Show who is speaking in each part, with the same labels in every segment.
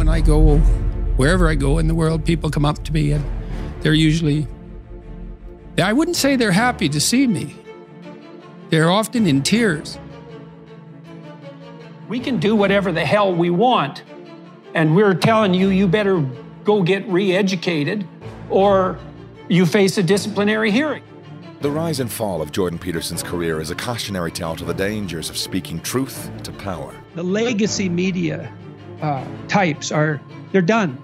Speaker 1: when I go, wherever I go in the world, people come up to me and they're usually, I wouldn't say they're happy to see me. They're often in tears.
Speaker 2: We can do whatever the hell we want, and we're telling you, you better go get re-educated or you face a disciplinary hearing.
Speaker 3: The rise and fall of Jordan Peterson's career is a cautionary tale to the dangers of speaking truth to power.
Speaker 4: The legacy media types they're done.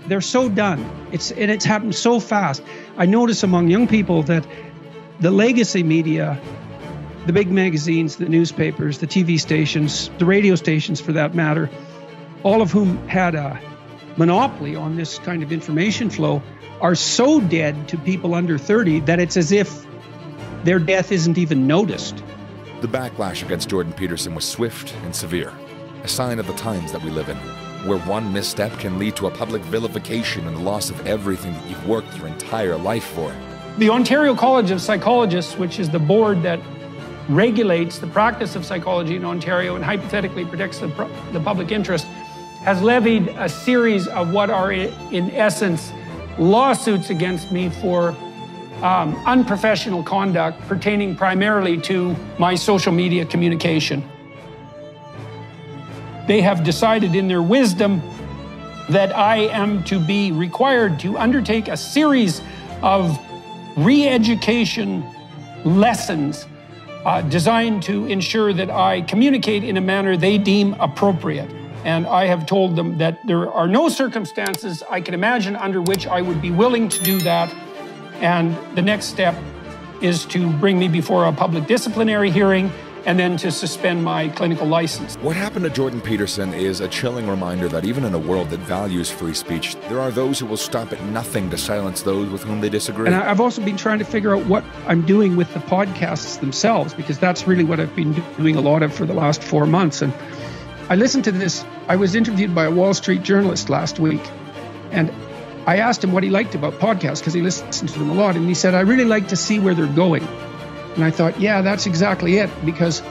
Speaker 4: They're so done. It's happened so fast. I notice among young people that the legacy media, the big magazines, the newspapers, the TV stations, the radio stations for that matter, all of whom had a monopoly on this kind of information flow, are so dead to people under 30 that it's as if their death isn't even noticed.
Speaker 3: The backlash against Jordan Peterson was swift and severe, a sign of the times that we live in, where one misstep can lead to a public vilification and the loss of everything that you've worked your entire life for.
Speaker 2: The Ontario College of Psychologists, which is the board that regulates the practice of psychology in Ontario and hypothetically protects the public interest, has levied a series of what are, in essence, lawsuits against me for unprofessional conduct pertaining primarily to my social media communication. They have decided in their wisdom that I am to be required to undertake a series of re-education lessons designed to ensure that I communicate in a manner they deem appropriate. And I have told them that there are no circumstances I can imagine under which I would be willing to do that. And the next step is to bring me before a public disciplinary hearing and then to suspend my clinical license.
Speaker 3: What happened to Jordan Peterson is a chilling reminder that even in a world that values free speech, there are those who will stop at nothing to silence those with whom they disagree.
Speaker 4: And I've also been trying to figure out what I'm doing with the podcasts themselves, because that's really what I've been doing a lot of for the last 4 months. And I listened to this. I was interviewed by a Wall Street journalist last week, and I asked him what he liked about podcasts, because he listened to them a lot, and he said, I really like to see where they're going. And I thought, yeah, that's exactly it, because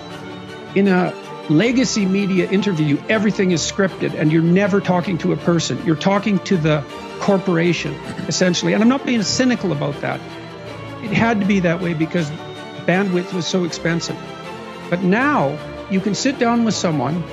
Speaker 4: in a legacy media interview, everything is scripted and you're never talking to a person. You're talking to the corporation, essentially. And I'm not being cynical about that. It had to be that way because bandwidth was so expensive. But now you can sit down with someone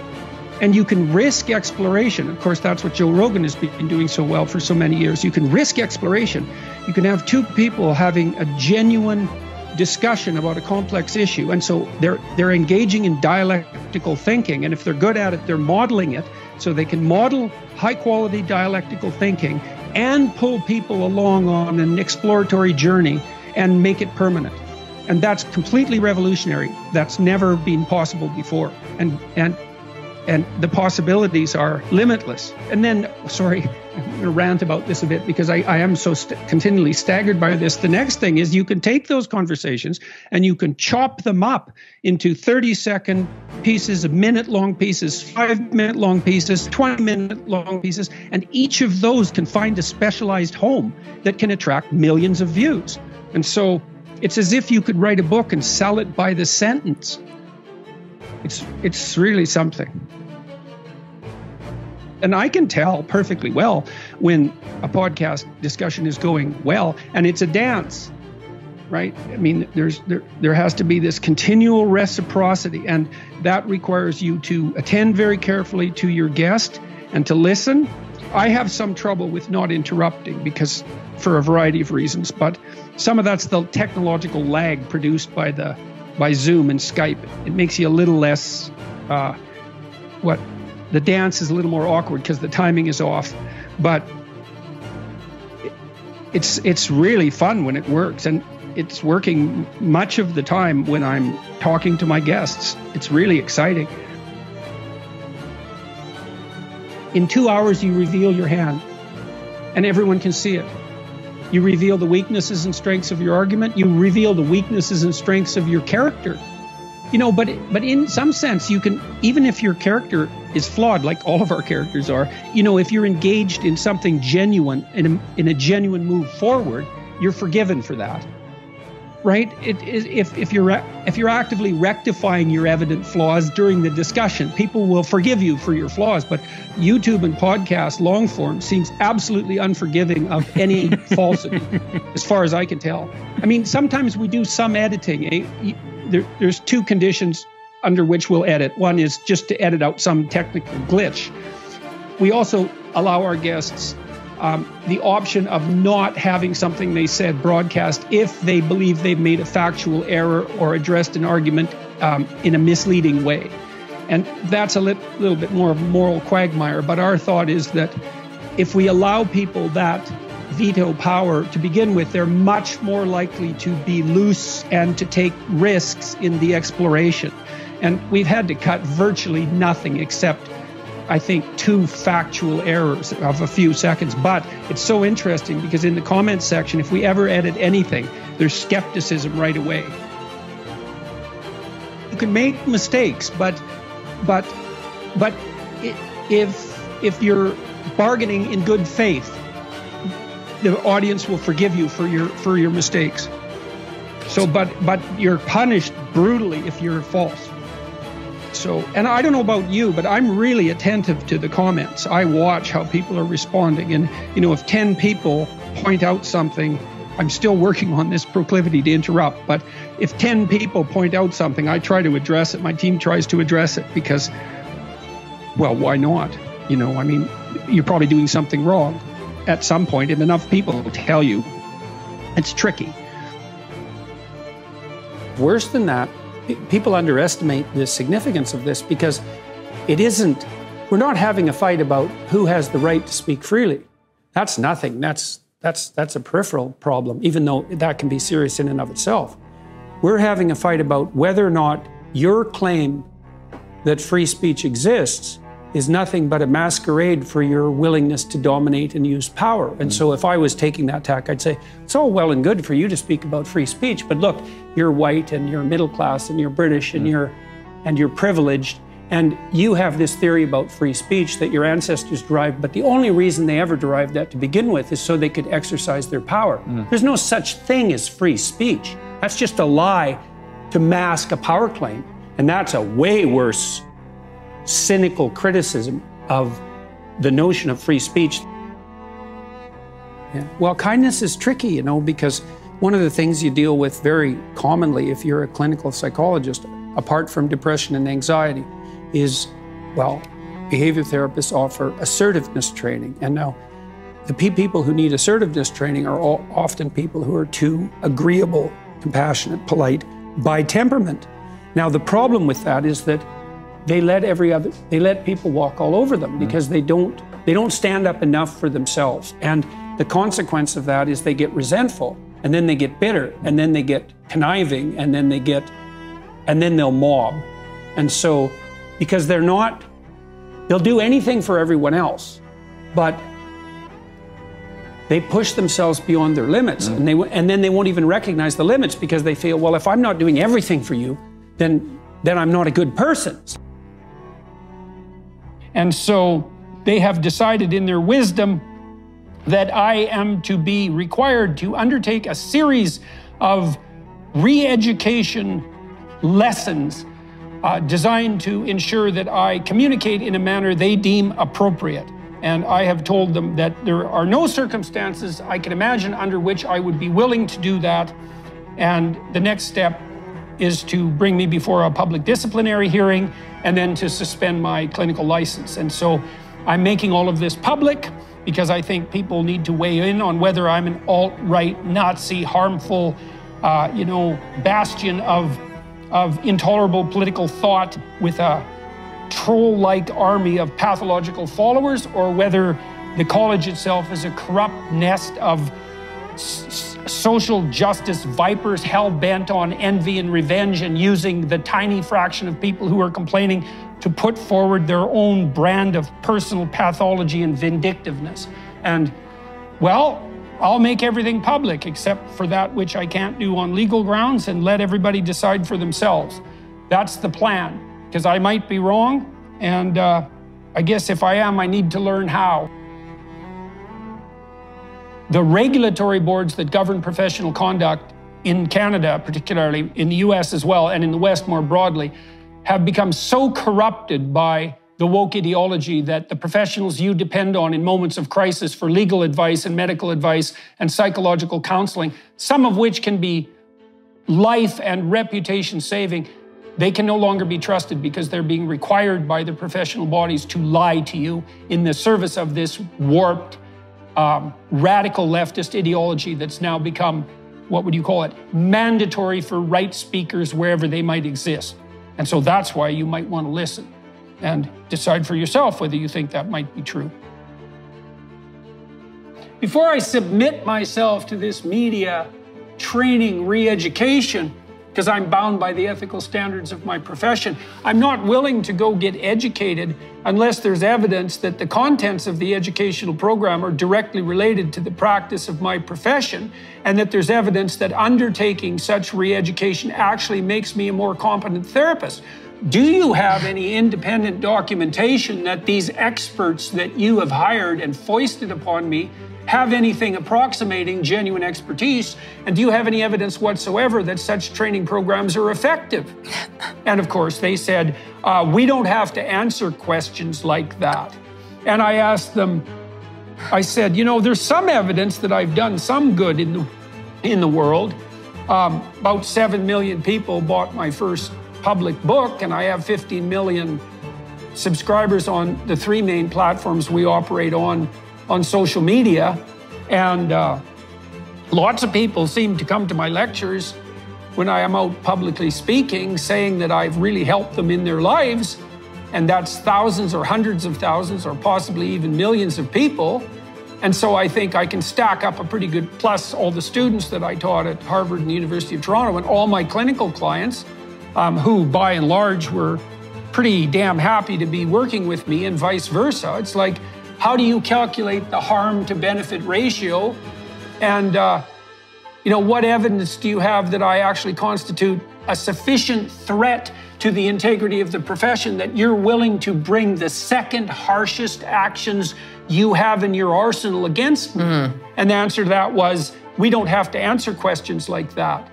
Speaker 4: and you can risk exploration. Of course, that's what Joe Rogan has been doing so well for so many years. You can risk exploration. You can have two people having a genuine discussion about a complex issue, and so they're engaging in dialectical thinking, and if they're good at it, they're modeling it, so they can model high quality dialectical thinking and pull people along on an exploratory journey and make it permanent. And that's completely revolutionary. That's never been possible before, and the possibilities are limitless. And then, sorry, I'm going to rant about this a bit because I am so continually staggered by this. The next thing is you can take those conversations and you can chop them up into 30-second pieces, minute-long pieces, 5-minute-long pieces, 20-minute-long pieces, and each of those can find a specialized home that can attract millions of views. And so it's as if you could write a book and sell it by the sentence. It's really something. And I can tell perfectly well when a podcast discussion is going well, and it's a dance, right? I mean, there has to be this continual reciprocity, and that requires you to attend very carefully to your guest and to listen. I have some trouble with not interrupting because for a variety of reasons, but some of that's the technological lag produced by Zoom and Skype. It makes you a little less, the dance is a little more awkward because the timing is off, but it's really fun when it works, and it's working much of the time when I'm talking to my guests. It's really exciting. In 2 hours, you reveal your hand, and everyone can see it. You reveal the weaknesses and strengths of your argument. You reveal the weaknesses and strengths of your character. You know, but in some sense, you can, even if your character is flawed, like all of our characters are, you know, if you're engaged in something genuine, in a genuine move forward, you're forgiven for that. right? It is if you're actively rectifying your evident flaws during the discussion, people will forgive you for your flaws. But YouTube and podcast long form seems absolutely unforgiving of any falsity, as far as I can tell. I mean, sometimes we do some editing. There's two conditions under which we'll edit. One is just to edit out some technical glitch. We also allow our guests the option of not having something they said broadcast if they believe they've made a factual error or addressed an argument in a misleading way. And that's a little bit more of a moral quagmire. But our thought is that if we allow people that veto power to begin with, they're much more likely to be loose and to take risks in the exploration. And we've had to cut virtually nothing except, I think, 2 factual errors of a few seconds. But it's so interesting because in the comments section, if we ever edit anything, there's skepticism right away. You can make mistakes, but if you're bargaining in good faith, the audience will forgive you for your mistakes. So, but you're punished brutally if you're false. So, and I don't know about you, but I'm really attentive to the comments. I watch how people are responding. And, you know, if 10 people point out something, I'm still working on this proclivity to interrupt. But if 10 people point out something, I try to address it. My team tries to address it because, well, why not? You know, I mean, you're probably doing something wrong at some point. If enough people tell you, it's tricky.
Speaker 2: Worse than that, people underestimate the significance of this because we're not having a fight about who has the right to speak freely. That's nothing. That's a peripheral problem, even though that can be serious in and of itself. We're having a fight about whether or not your claim that free speech exists is nothing but a masquerade for your willingness to dominate and use power. And so if I was taking that tack, I'd say, it's all well and good for you to speak about free speech, but look, you're white and you're middle class and you're British and you're privileged, and you have this theory about free speech that your ancestors derived, but the only reason they ever derived that to begin with is so they could exercise their power. There's no such thing as free speech. That's just a lie to mask a power claim. And that's a way worse cynical criticism of the notion of free speech. Yeah. Well, kindness is tricky, you know, because one of the things you deal with very commonly if you're a clinical psychologist, apart from depression and anxiety, is, well, behavior therapists offer assertiveness training. And now the people who need assertiveness training are often people who are too agreeable, compassionate, polite by temperament. Now, the problem with that is that they let people walk all over them because they don't stand up enough for themselves. And the consequence of that is they get resentful, and then they get bitter, and then they get conniving, and then they'll mob. And so, because they'll do anything for everyone else, but they push themselves beyond their limits, and then they won't even recognize the limits because they feel, well, if I'm not doing everything for you, then I'm not a good person.
Speaker 5: And so they have decided in their wisdom that I am to be required to undertake a series of re-education lessons designed to ensure that I communicate in a manner they deem appropriate. And I have told them that there are no circumstances I can imagine under which I would be willing to do that. And the next step is to bring me before a public disciplinary hearing and then to suspend my clinical license. And so I'm making all of this public because I think people need to weigh in on whether I'm an alt-right, Nazi, harmful, bastion of intolerable political thought with a troll-like army of pathological followers, or whether the college itself is a corrupt nest of social justice vipers hell-bent on envy and revenge and using the tiny fraction of people who are complaining to put forward their own brand of personal pathology and vindictiveness. And, well, I'll make everything public except for that which I can't do on legal grounds and let everybody decide for themselves. That's the plan, because I might be wrong, and I guess if I am, I need to learn how. The regulatory boards that govern professional conduct
Speaker 2: in Canada, particularly in the US as well, and in the West more broadly, have become so corrupted by the woke ideology that the professionals you depend on in moments of crisis for legal advice and medical advice and psychological counseling, some of which can be life and reputation saving, they can no longer be trusted because they're being required by the professional bodies to lie to you in the service of this warped, radical leftist ideology that's now become, what would you call it, mandatory for right speakers wherever they might exist. And so that's why you might want to listen and decide for yourself whether you think that might be true. Before I submit myself to this media training re-education, because I'm bound by the ethical standards of my profession, I'm not willing to go get educated unless there's evidence that the contents of the educational program are directly related to the practice of my profession, and that there's evidence that undertaking such re-education actually makes me a more competent therapist. Do you have any independent documentation that these experts that you have hired and foisted upon me have anything approximating genuine expertise? And do you have any evidence whatsoever that such training programs are effective? And of course, they said, we don't have to answer questions like that. And I asked them, I said, you know, there's some evidence that I've done some good in the world. About 7 million people bought my first public book, and I have 15 million subscribers on the 3 main platforms we operate on social media. And lots of people seem to come to my lectures when I am out publicly speaking, saying that I've really helped them in their lives. And that's thousands or hundreds of thousands or possibly even millions of people. And so I think I can stack up a pretty good, plus all the students that I taught at Harvard and the University of Toronto and all my clinical clients, who by and large were pretty damn happy to be working with me and vice versa. It's like, how do you calculate the harm to benefit ratio? And, you know, what evidence do you have that I actually constitute a sufficient threat to the integrity of the profession that you're willing to bring the second harshest actions you have in your arsenal against me? And the answer to that was, we don't have to answer questions like that.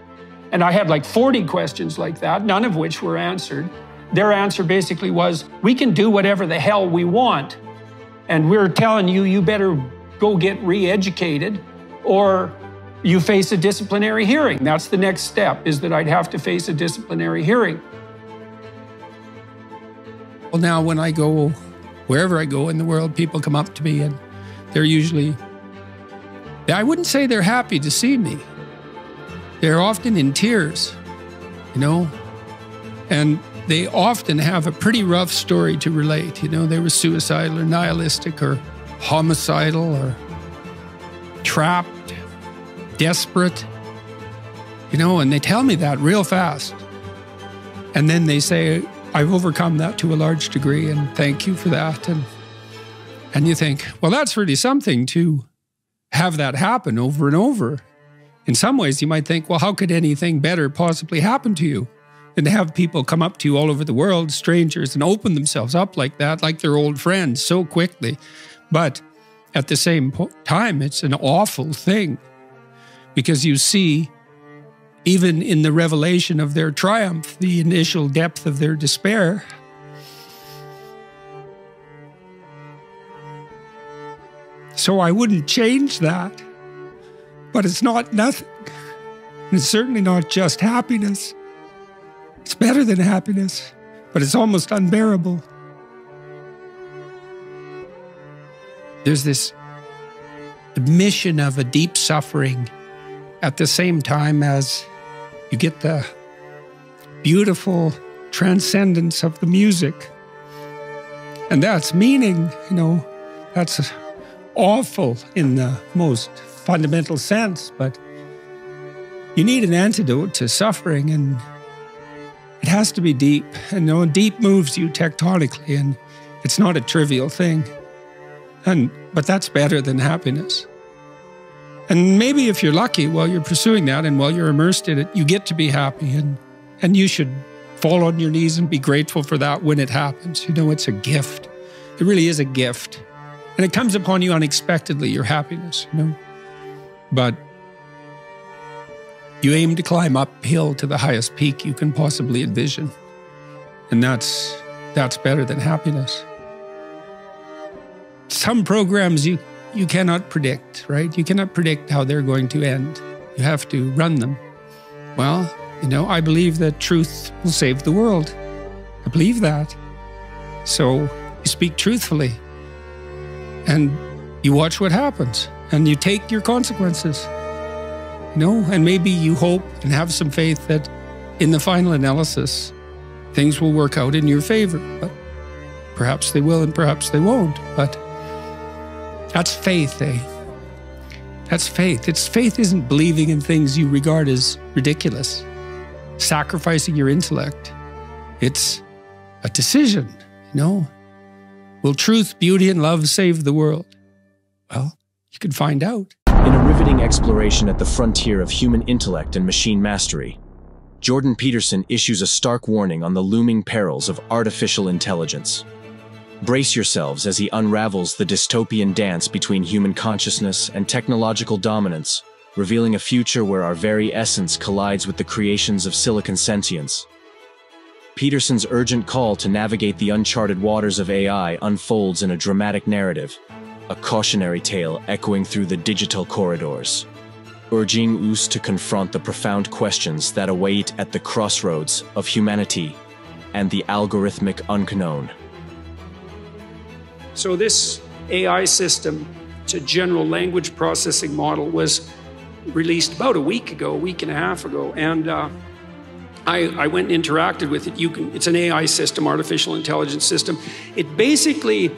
Speaker 2: And I had like 40 questions like that, none of which were answered. Their answer basically was, we can do whatever the hell we want. And we're telling you, you better go get re-educated or you face a disciplinary hearing. That's the next step, is that I'd have to face a disciplinary hearing.
Speaker 1: Well, now when I go, wherever I go in the world, people come up to me and they're usually, I wouldn't say they're happy to see me. They're often in tears, you know, and they often have a pretty rough story to relate. You know, they were suicidal or nihilistic or homicidal or trapped, desperate, you know, and they tell me that real fast. And then they say, I've overcome that to a large degree and thank you for that. And you think, well, that's really something to have that happen over and over. In some ways, you might think, well, how could anything better possibly happen to you than to have people come up to you all over the world, strangers, and open themselves up like that, like they're old friends so quickly. But at the same time, it's an awful thing because you see, even in the revelation of their triumph, the initial depth of their despair. So I wouldn't change that. But it's not nothing. And it's certainly not just happiness. It's better than happiness, but it's almost unbearable. There's this admission of a deep suffering at the same time as you get the beautiful transcendence of the music. And that's meaning, you know, that's awful in the most fundamental sense, but you need an antidote to suffering, and it has to be deep. And you know, deep moves you tectonically, and it's not a trivial thing. But that's better than happiness. And maybe if you're lucky while you're pursuing that and while you're immersed in it, you get to be happy, and you should fall on your knees and be grateful for that when it happens. You know, it's a gift. It really is a gift. And it comes upon you unexpectedly, your happiness, you know. But You aim to climb uphill to the highest peak you can possibly envision. And that's better than happiness. Some programs you cannot predict, right? You cannot predict how they're going to end. You have to run them. Well, I believe that truth will save the world. I believe that. So you speak truthfully. And you watch what happens. And you take your consequences. And maybe you hope and have some faith that in the final analysis, things will work out in your favor. But perhaps they will and perhaps they won't. But that's faith, eh? That's faith. Faith isn't believing in things you regard as ridiculous, sacrificing your intellect. It's a decision, Will truth, beauty, and love save the world? Well, you can find out.
Speaker 6: In a riveting exploration at the frontier of human intellect and machine mastery, Jordan Peterson issues a stark warning on the looming perils of artificial intelligence. Brace yourselves as he unravels the dystopian dance between human consciousness and technological dominance, revealing a future where our very essence collides with the creations of silicon sentience. Peterson's urgent call to navigate the uncharted waters of AI unfolds in a dramatic narrative, a cautionary tale echoing through the digital corridors, urging us to confront the profound questions that await at the crossroads of humanity and the algorithmic unknown.
Speaker 5: So this AI system, it's a general language processing model, was released about a week and a half ago. And I went and interacted with it. It's an AI system, artificial intelligence system. It basically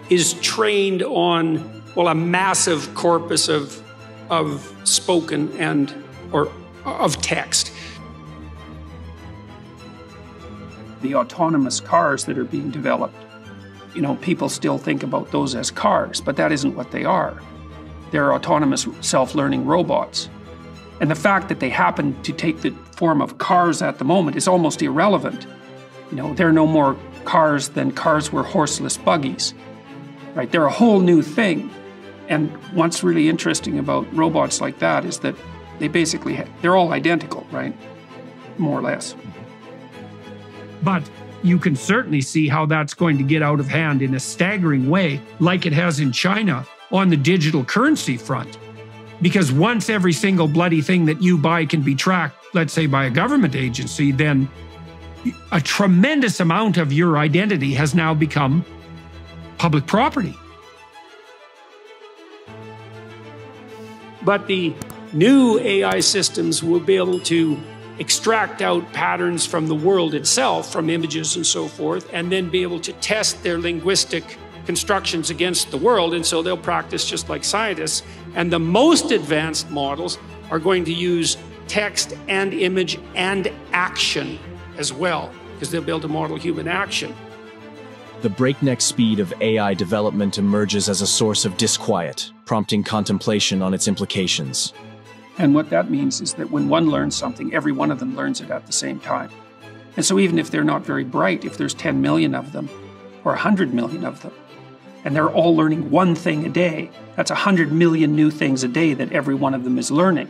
Speaker 5: is trained on, a massive corpus of spoken or of text. The autonomous cars that are being developed, people still think about those as cars, but that isn't what they are. They're autonomous self-learning robots. And the fact that they happen to take the form of cars at the moment is almost irrelevant. They're no more cars than cars were horseless buggies. Right? They're a whole new thing. And what's really interesting about robots like that is that they're all identical, right? More or less.
Speaker 2: But you can certainly see how that's going to get out of hand in a staggering way, like it has in China on the digital currency front. Because once every single bloody thing that you buy can be tracked, let's say by a government agency, then a tremendous amount of your identity has now become public property.
Speaker 5: But the new AI systems will be able to extract out patterns from the world itself, from images and so forth, and then be able to test their linguistic constructions against the world. And so they'll practice just like scientists. And the most advanced models are going to use text and image and action as well, because they'll be able to model human action.
Speaker 6: The breakneck speed of AI development emerges as a source of disquiet, prompting contemplation on its implications.
Speaker 5: And what that means is that when one learns something, every one of them learns it at the same time. And so even if they're not very bright, if there's 10 million of them or 100 million of them, and they're all learning one thing a day, that's 100 million new things a day that every one of them is learning.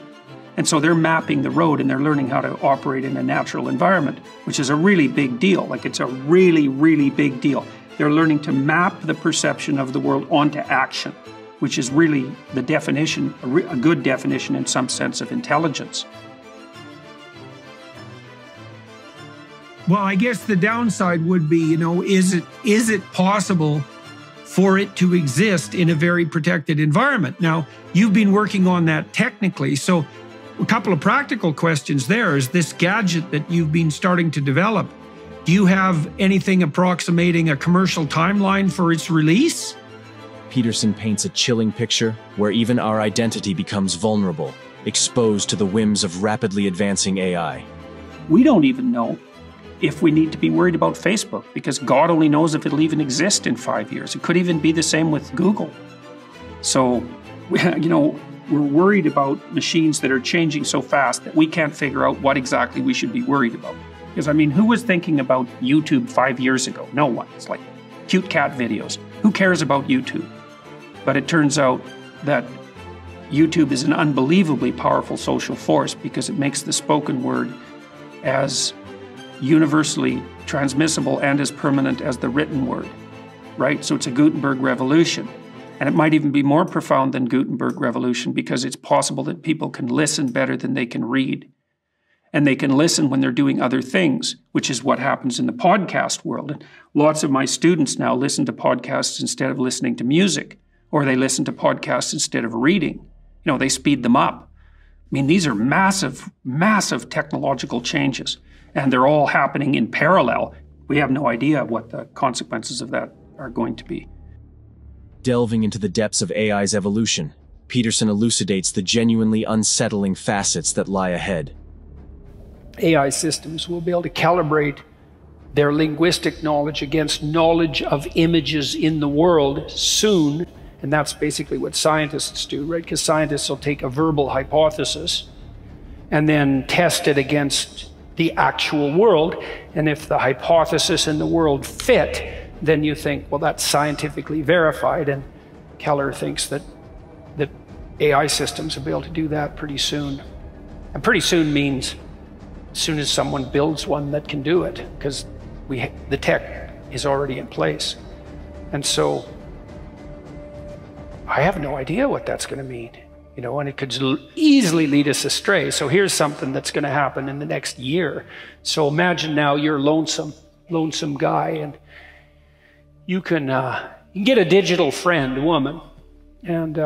Speaker 5: And so they're mapping the road and they're learning how to operate in a natural environment, which is a really big deal. Like, it's a really, really big deal. They're learning to map the perception of the world onto action, which is really the definition, a good definition in some sense of intelligence.
Speaker 2: Well, I guess the downside would be, is it possible for it to exist in a very protected environment? Now, you've been working on that technically, so a couple of practical questions there. Is this gadget that you've been starting to develop, do you have anything approximating a commercial timeline for its release?
Speaker 6: Peterson paints a chilling picture where even our identity becomes vulnerable, exposed to the whims of rapidly advancing AI.
Speaker 5: We don't even know if we need to be worried about Facebook, because God only knows if it'll even exist in 5 years. It could even be the same with Google. So, we're worried about machines that are changing so fast that we can't figure out what exactly we should be worried about. Because, who was thinking about YouTube 5 years ago? No one. It's like cute cat videos. Who cares about YouTube? But it turns out that YouTube is an unbelievably powerful social force because it makes the spoken word as universally transmissible and as permanent as the written word, right? So it's a Gutenberg revolution. And it might even be more profound than Gutenberg revolution because it's possible that people can listen better than they can read. And they can listen when they're doing other things, which is what happens in the podcast world. And lots of my students now listen to podcasts instead of listening to music, or they listen to podcasts instead of reading. You know, they speed them up. I mean, these are massive, massive technological changes, and they're all happening in parallel. We have no idea what the consequences of that are going to be.
Speaker 6: Delving into the depths of AI's evolution, Peterson elucidates the genuinely unsettling facets that lie ahead.
Speaker 2: AI systems will be able to calibrate their linguistic knowledge against knowledge of images in the world soon. And that's basically what scientists do, right? Because scientists will take a verbal hypothesis and then test it against the actual world. And if the hypothesis and the world fit, then you think, well, that's scientifically verified. And Keller thinks that AI systems will be able to do that pretty soon. And pretty soon means as soon as someone builds one that can do it, because the tech is already in place. And so I have no idea what that's going to mean, you know, and it could easily lead us astray. So here's something that's going to happen in the next year. So imagine now you're a lonesome guy, and you can get a digital friend, a woman, and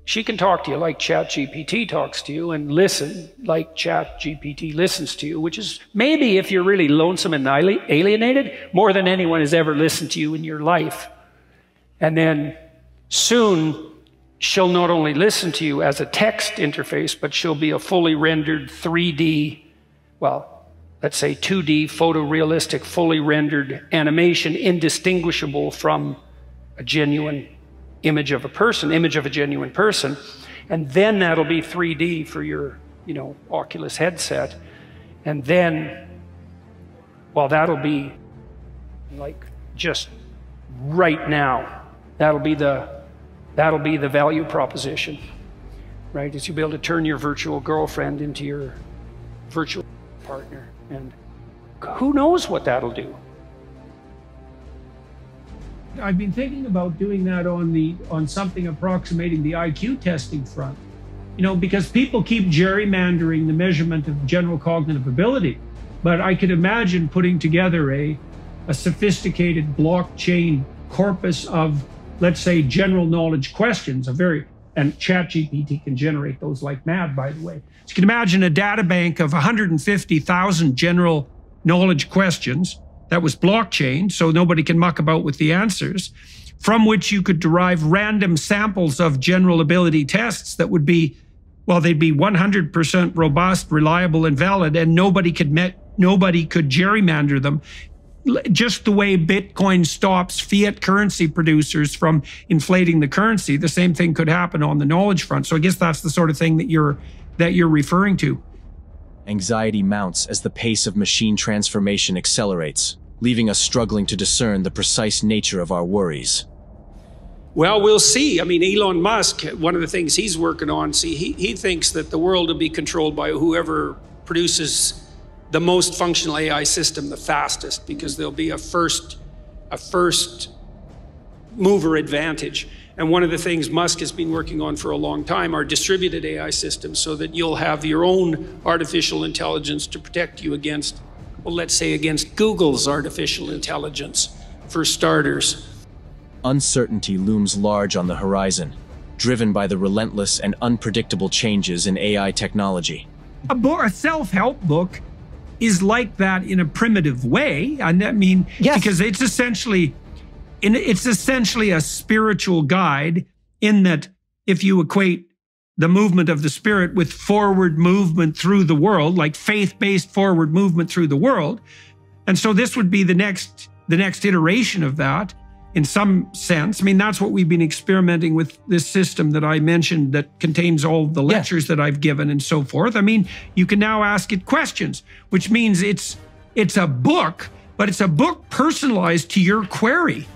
Speaker 2: she can talk to you like ChatGPT talks to you and listen like ChatGPT listens to you, which is maybe, if you're really lonesome and alienated, more than anyone has ever listened to you in your life. And then soon, she'll not only listen to you as a text interface, but she'll be a fully rendered 3D, well, let's say 2D photorealistic, fully rendered animation, indistinguishable from a genuine image of a person, image of a genuine person. And then that'll be 3D for your, you know, Oculus headset. And then, well, that'll be like just right now. That'll be the value proposition, right? Is you'll be able to turn your virtual girlfriend into your virtual partner. And who knows what that'll do?
Speaker 4: I've been thinking about doing that on something approximating the IQ testing front, you know, because people keep gerrymandering the measurement of general cognitive ability. But I could imagine putting together a sophisticated blockchain corpus of, let's say, general knowledge questions, and ChatGPT can generate those like mad, by the way. So you can imagine a data bank of 150,000 general knowledge questions that was blockchain, so nobody can muck about with the answers, from which you could derive random samples of general ability tests that would be, well, they'd be 100% robust, reliable, and valid, and nobody could gerrymander them. Just the way Bitcoin stops fiat currency producers from inflating the currency, the same thing could happen on the knowledge front. So I guess that's the sort of thing that you're referring to.
Speaker 6: Anxiety mounts as the pace of machine transformation accelerates, leaving us struggling to discern the precise nature of our worries.
Speaker 2: Well, we'll see. I mean, Elon Musk, one of the things he's working on, he thinks that the world will be controlled by whoever produces the most functional AI system the fastest, because there'll be a first mover advantage. And one of the things Musk has been working on for a long time are distributed AI systems, so that you'll have your own artificial intelligence to protect you against, well, let's say against Google's artificial intelligence, for starters.
Speaker 6: Uncertainty looms large on the horizon, driven by the relentless and unpredictable changes in AI technology.
Speaker 4: A self-help book is like that in a primitive way. And I mean,
Speaker 5: yes,
Speaker 4: because it's essentially a spiritual guide, in that if you equate the movement of the spirit with forward movement through the world, like faith-based forward movement through the world. And so this would be the next iteration of that, in some sense. I mean, that's what we've been experimenting with, this system that I mentioned that contains all the lectures that I've given and so forth. I mean, you can now ask it questions, which means it's a book, but it's a book personalized to your query.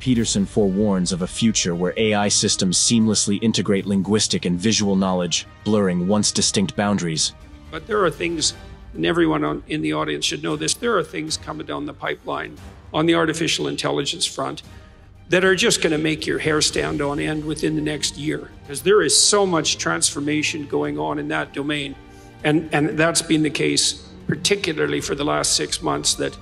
Speaker 6: Peterson forewarns of a future where AI systems seamlessly integrate linguistic and visual knowledge, blurring once distinct boundaries.
Speaker 5: But there are things, and everyone in the audience should know this, there are things coming down the pipeline on the artificial intelligence front that are just going to make your hair stand on end within the next year. Because there is so much transformation going on in that domain. And that's been the case, particularly for the last 6 months, that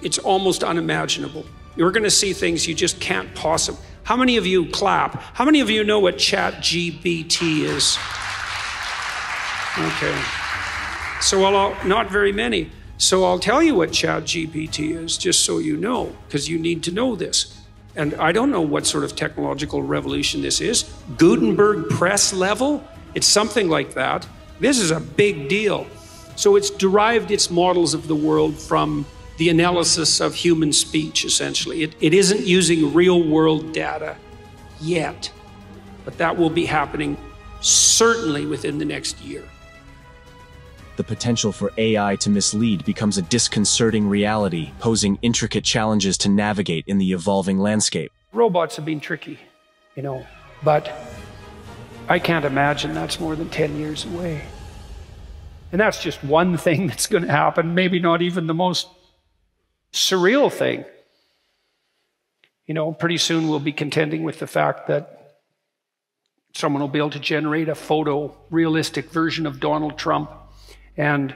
Speaker 5: it's almost unimaginable. You're going to see things you just can't possibly. How many of you clap? How many of you know what ChatGPT is? Okay. So not very many. So I'll tell you what ChatGPT is, just so you know, because you need to know this. And I don't know what sort of technological revolution this is. Gutenberg press level? It's something like that. This is a big deal. So it's derived its models of the world from the analysis of human speech, essentially. It isn't using real-world data yet, but that will be happening certainly within the next year.
Speaker 6: The potential for AI to mislead becomes a disconcerting reality, posing intricate challenges to navigate in the evolving landscape.
Speaker 5: Robots have been tricky, but I can't imagine that's more than 10 years away. And that's just one thing that's going to happen, maybe not even the most surreal thing. Pretty soon we'll be contending with the fact that someone will be able to generate a photorealistic version of Donald Trump and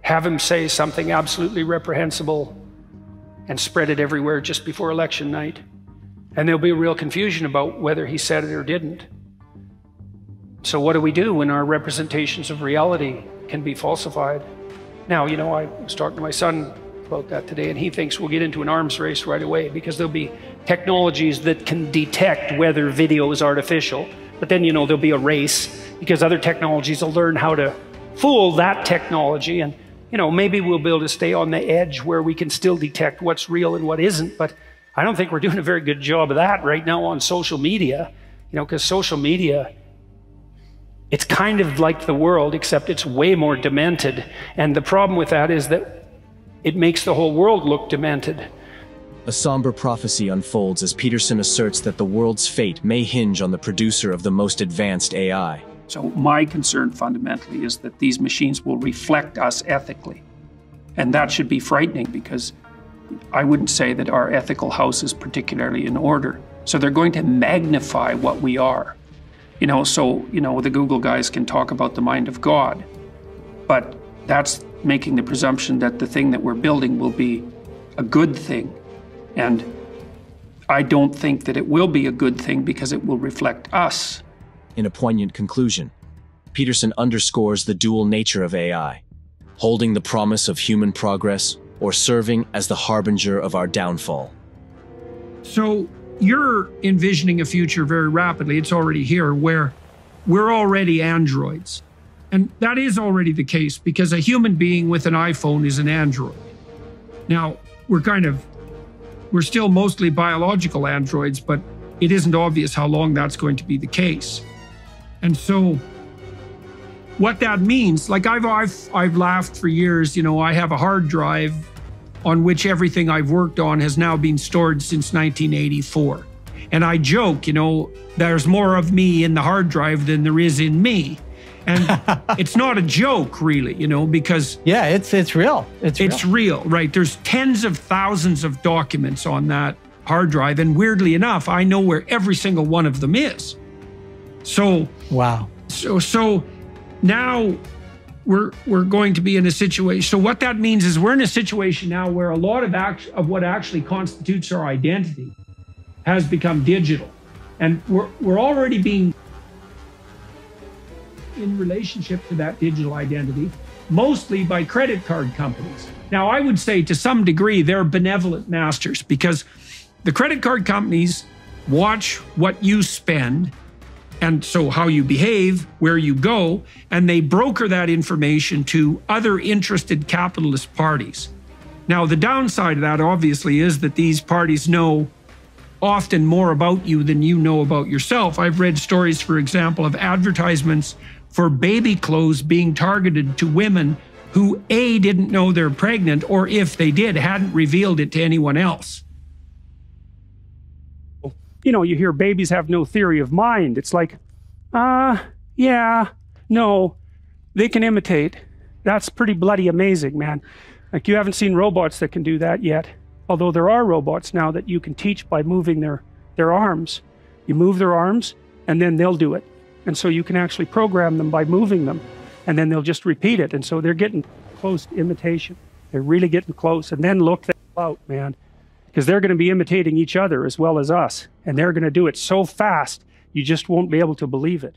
Speaker 5: have him say something absolutely reprehensible and spread it everywhere just before election night. And there'll be a real confusion about whether he said it or didn't. So what do we do when our representations of reality can be falsified? Now, I was talking to my son about that today, and he thinks we'll get into an arms race right away because there'll be technologies that can detect whether video is artificial. But then, there'll be a race because other technologies will learn how to fool that technology, and maybe we'll be able to stay on the edge where we can still detect what's real and what isn't. But I don't think we're doing a very good job of that right now on social media, because social media, it's kind of like the world, except it's way more demented. And the problem with that is that it makes the whole world look demented.
Speaker 6: A somber prophecy unfolds as Peterson asserts that the world's fate may hinge on the producer of the most advanced AI.
Speaker 2: So my concern fundamentally is that these machines will reflect us ethically. And that should be frightening because I wouldn't say that our ethical house is particularly in order. So they're going to magnify what we are. The Google guys can talk about the mind of God, but that's making the presumption that the thing that we're building will be a good thing. And I don't think that it will be a good thing because it will reflect us.
Speaker 6: In a poignant conclusion, Peterson underscores the dual nature of AI, holding the promise of human progress or serving as the harbinger of our downfall.
Speaker 4: So you're envisioning a future very rapidly, it's already here, where we're already androids. And that is already the case because a human being with an iPhone is an android. Now, we're still mostly biological androids, but it isn't obvious how long that's going to be the case. And so what that means, like I've laughed for years, I have a hard drive on which everything I've worked on has now been stored since 1984. And I joke, there's more of me in the hard drive than there is in me. And it's not a joke, really, because...
Speaker 7: Yeah, it's real. It's
Speaker 4: real, right? There's tens of thousands of documents on that hard drive. And weirdly enough, I know where every single one of them is. So...
Speaker 7: Wow.
Speaker 4: So now we're going to be in a situation. So what that means is we're in a situation now where a lot of what actually constitutes our identity has become digital. And we're already being in relationship to that digital identity, mostly by credit card companies. Now, I would say to some degree, they're benevolent masters because the credit card companies watch what you spend and so how you behave, where you go, and they broker that information to other interested capitalist parties. Now, the downside of that obviously is that these parties know often more about you than you know about yourself. I've read stories, for example, of advertisements for baby clothes being targeted to women
Speaker 5: who A, didn't know they're pregnant, or if they did, hadn't revealed it to anyone else.
Speaker 2: You know, you hear babies have no theory of mind. It's like, yeah, no, they can imitate. That's pretty bloody amazing, man. Like, you haven't seen robots that can do that yet. Although there are robots now that you can teach by moving their arms. You move their arms, and then they'll do it. And so you can actually program them by moving them, and then they'll just repeat it. And so they're getting close to imitation. They're really getting close. And then look out, man. Because they're going to be imitating each other as well as us. And they're going to do it so fast, you just won't be able to believe it.